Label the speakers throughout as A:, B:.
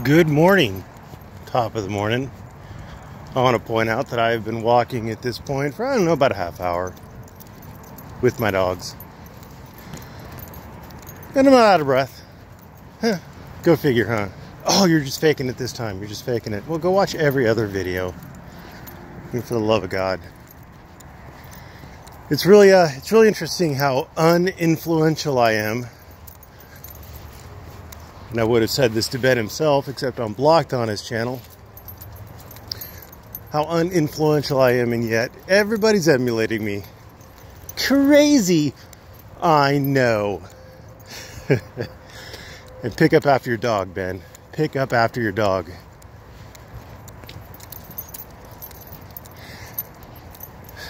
A: Good morning, top of the morning. I want to point out that I've been walking at this point for, I don't know, about a half hour with my dogs. And I'm not out of breath. Go figure, huh? Oh, you're just faking it this time. You're just faking it. Well, go watch every other video. And for the love of God. It's really interesting how uninfluential I am. And I would have said this to Ben himself, except I'm blocked on his channel. How uninfluential I am, and yet everybody's emulating me. Crazy, I know. And pick up after your dog, Ben. Pick up after your dog.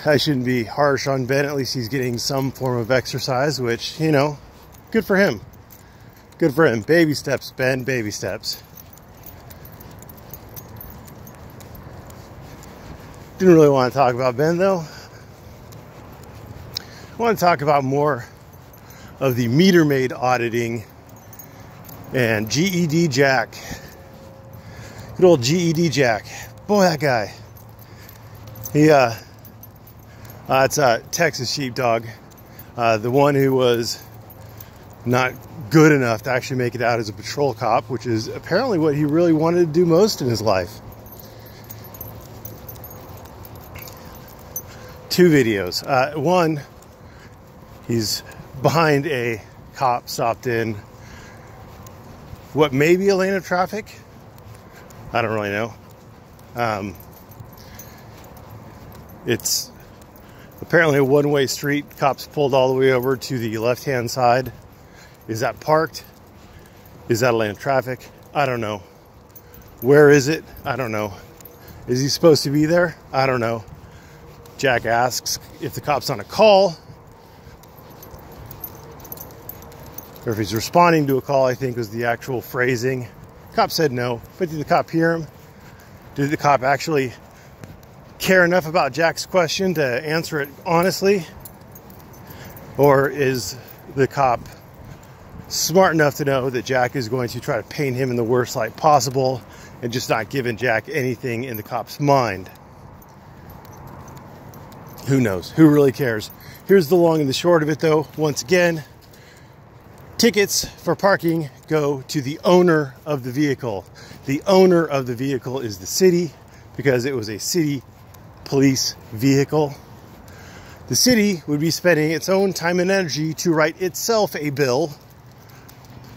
A: I shouldn't be harsh on Ben. At least he's getting some form of exercise, which, you know, good for him. Good for him. Baby steps, Ben. Baby steps. Didn't really want to talk about Ben, though. I want to talk about more of the meter maid auditing and GED Jack. Good old GED Jack. Boy, that guy. It's a Texas sheepdog. The one who was not good enough to actually make it out as a patrol cop, which is apparently what he really wanted to do most in his life. 2 videos. One, he's behind a cop stopped in what may be a lane of traffic. I don't really know. It's apparently a one-way street. Cops pulled all the way over to the left-hand side. Is that parked? Is that a lane of traffic? I don't know. Where is it? I don't know. Is he supposed to be there? I don't know. Jack asks if the cop's on a call, or if he's responding to a call, I think was the actual phrasing. Cop said no, but did the cop hear him? Did the cop actually care enough about Jack's question to answer it honestly? Or is the cop smart enough to know that Jack is going to try to paint him in the worst light possible and just not giving Jack anything in the cop's mind? Who knows? Who really cares? Here's the long and the short of it, though. Once again, tickets for parking go to the owner of the vehicle. The owner of the vehicle is the city, because it was a city police vehicle. The city would be spending its own time and energy to write itself a bill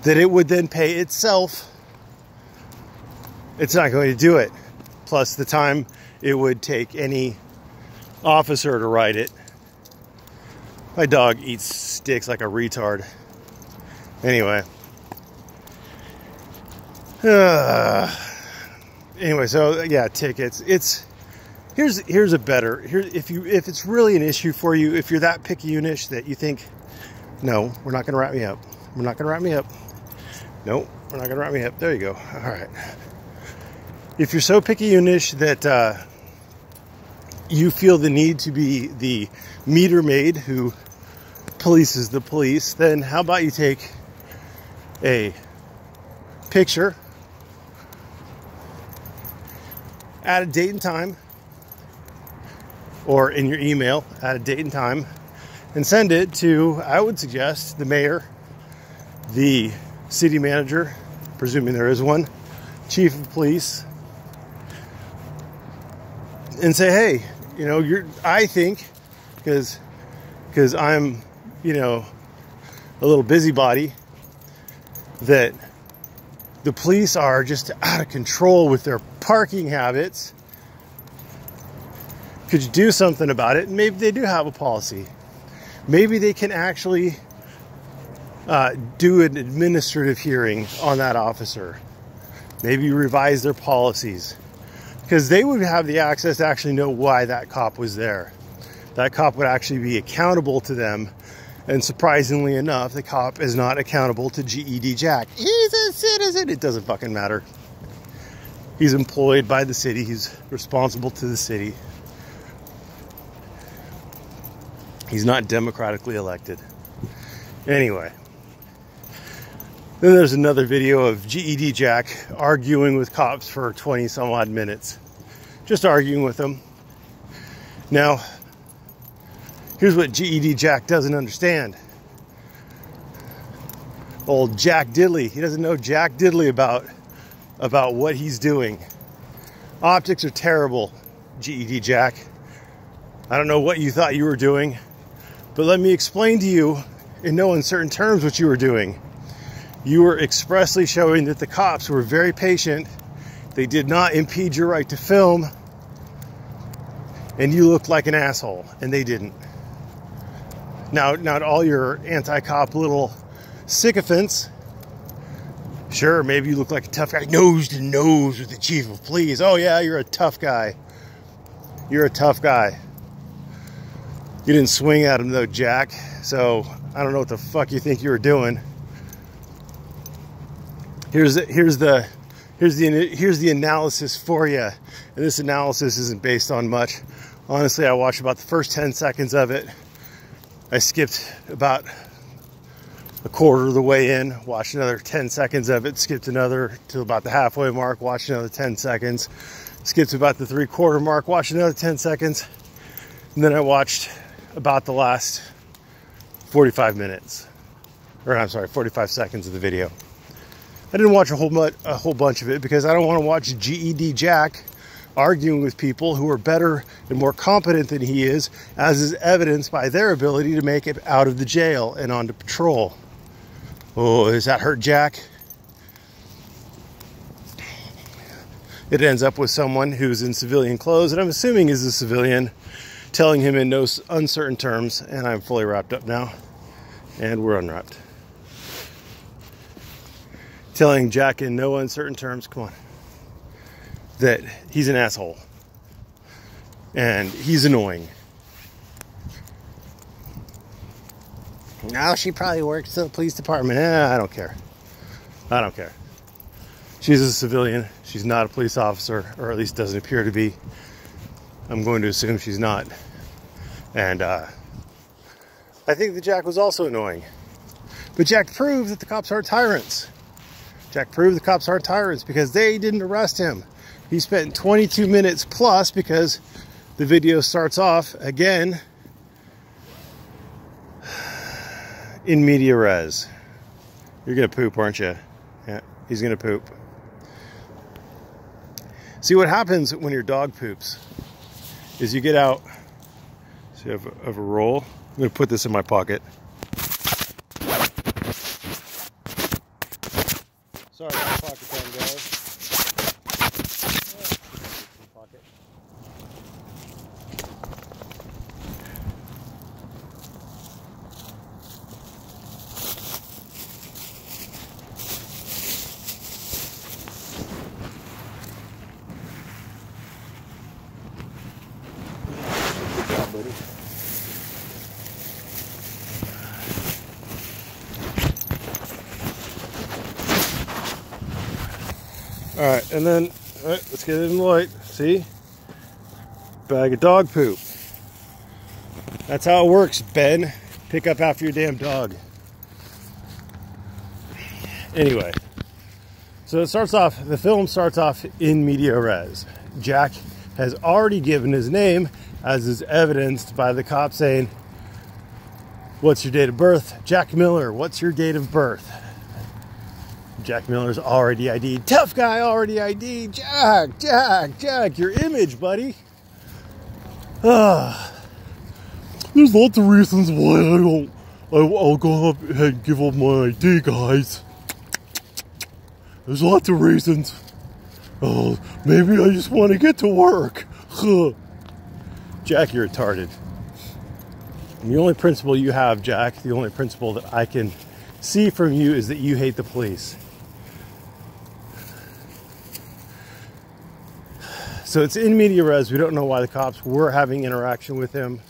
A: that it would then pay itself. It's not going to do it. Plus the time it would take any officer to write it. My dog eats sticks like a retard. Anyway. Anyway, so yeah, tickets. Here's a better. If it's really an issue for you, if you're that picky-unish that you think, no, we're not going to wrap me up. We're not going to wrap me up. Nope, we're not going to wrap me up. There you go. All right. If you're so picky-unish that you feel the need to be the meter maid who polices the police, then how about you take a picture, add a date and time, or in your email, add a date and time, and send it to, I would suggest, the mayor, the city manager, presuming there is one, chief of police, and say, hey, you know, I think, because I'm, you know, a little busybody, that the police are just out of control with their parking habits. Could you do something about it? And maybe they do have a policy. Maybe they can actually do an administrative hearing on that officer. Maybe revise their policies. Because they would have the access to actually know why that cop was there. That cop would actually be accountable to them. And surprisingly enough, the cop is not accountable to GED Jack. He's a citizen. It doesn't fucking matter. He's employed by the city. He's responsible to the city. He's not democratically elected. Anyway. Then there's another video of GED Jack arguing with cops for 20 some odd minutes. Just arguing with them. Now, here's what GED Jack doesn't understand. Old Jack Diddley. He doesn't know Jack Diddley about what he's doing. Optics are terrible, GED Jack. I don't know what you thought you were doing, but let me explain to you in no uncertain terms what you were doing. You were expressly showing that the cops were very patient. They did not impede your right to film, and you looked like an asshole, and they didn't. Now, not all your anti-cop little sycophants. Sure, maybe you look like a tough guy, nose to nose with the chief of police. Oh yeah, you're a tough guy. You're a tough guy. You didn't swing at him though, Jack. So I don't know what the fuck you think you were doing. Here's the analysis for you, and this analysis isn't based on much. Honestly, I watched about the first 10 seconds of it. I skipped about a quarter of the way in, watched another 10 seconds of it, skipped another to about the halfway mark, watched another 10 seconds, skipped to about the 3/4 mark, watched another 10 seconds, and then I watched about the last 45 minutes, or I'm sorry, 45 seconds of the video. I didn't watch a whole bunch of it because I don't want to watch GED Jack arguing with people who are better and more competent than he is, as is evidenced by their ability to make it out of the jail and onto patrol. Oh, does that hurt Jack? It ends up with someone who's in civilian clothes, and I'm assuming is a civilian, telling him in no uncertain terms, and I'm fully wrapped up now, and we're unwrapped. Telling Jack in no uncertain terms, come on, that he's an asshole and he's annoying. Now she probably works at the police department. I don't care. I don't care. She's a civilian. She's not a police officer, or at least doesn't appear to be. I'm going to assume she's not. And I think that Jack was also annoying. But Jack proved that the cops aren't tyrants. Jack proved the cops aren't tyrants because they didn't arrest him. He spent 22 minutes plus, because the video starts off again in media res. You're gonna poop, aren't you? Yeah, he's gonna poop. See, what happens when your dog poops is you get out. So you have a roll. I'm gonna put this in my pocket. Sorry, my pocket pen, guys. Pocket. Good job, buddy. All right, and then, all right, let's get it in the light. See? Bag of dog poop. That's how it works, Ben. Pick up after your damn dog. Anyway, so it starts off, the film starts off in media res. Jack has already given his name, as is evidenced by the cop saying, "What's your date of birth?" Jack Miller, what's your date of birth? Jack Miller's already ID'd. Tough guy already ID'd. Jack, your image, buddy. There's lots of reasons why I'll go up and give up my ID, guys. There's lots of reasons. Oh, maybe I just want to get to work. Jack, you're retarded. And the only principle you have, Jack, the only principle that I can see from you is that you hate the police. So it's in media res. We don't know why the cops were having interaction with him.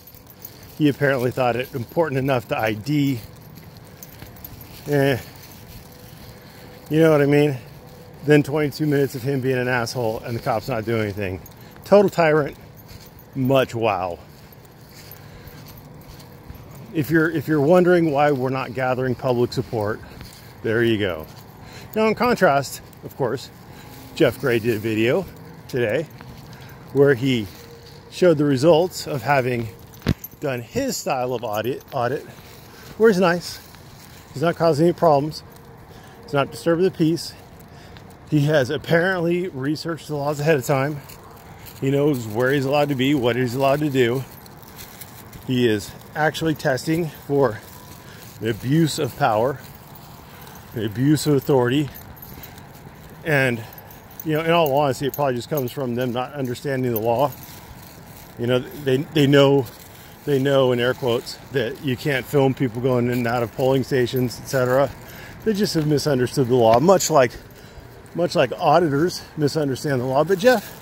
A: He apparently thought it important enough to ID. You know what I mean? Then 22 minutes of him being an asshole and the cops not doing anything. Total tyrant. Much wow. If you're wondering why we're not gathering public support, there you go. Now, in contrast, of course, Jeff Gray did a video today where he showed the results of having done his style of audit, where he's nice. He's not causing any problems. He's not disturbing the peace. He has apparently researched the laws ahead of time. He knows where he's allowed to be, what he's allowed to do. He is actually testing for the abuse of power, the abuse of authority. And, you know, in all honesty, it probably just comes from them not understanding the law. You know, they know, in air quotes, that you can't film people going in and out of polling stations, etc. They just have misunderstood the law, much like auditors misunderstand the law. But Jeff,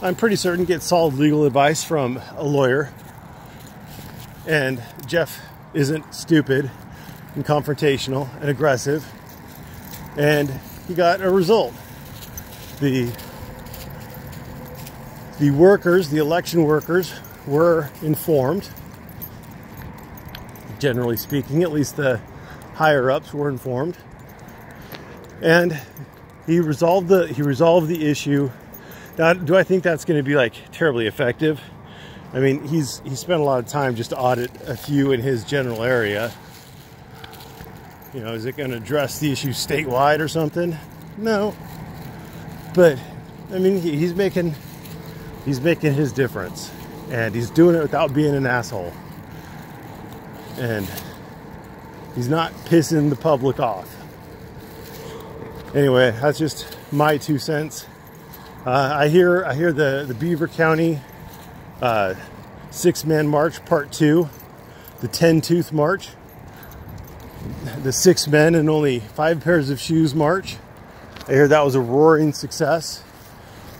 A: I'm pretty certain, gets solid legal advice from a lawyer. And Jeff isn't stupid and confrontational and aggressive. And he got a result. The workers, the election workers, were informed. Generally speaking, at least the higher ups were informed. And he resolved the issue. Now, do I think that's going to be like terribly effective? I mean, he spent a lot of time just to audit a few in his general area. You know, is it going to address the issue statewide or something? No. But I mean, he's making his difference, and he's doing it without being an asshole. And he's not pissing the public off. Anyway, that's just my 2 cents. I hear the Beaver County 6-Man March Part 2, the 10-Tooth March, the 6 men and only 5 pairs of shoes march. I hear that was a roaring success.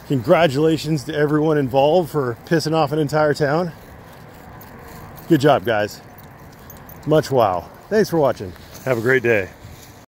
A: Congratulations to everyone involved for pissing off an entire town. Good job, guys. Much wow. Thanks for watching. Have a great day.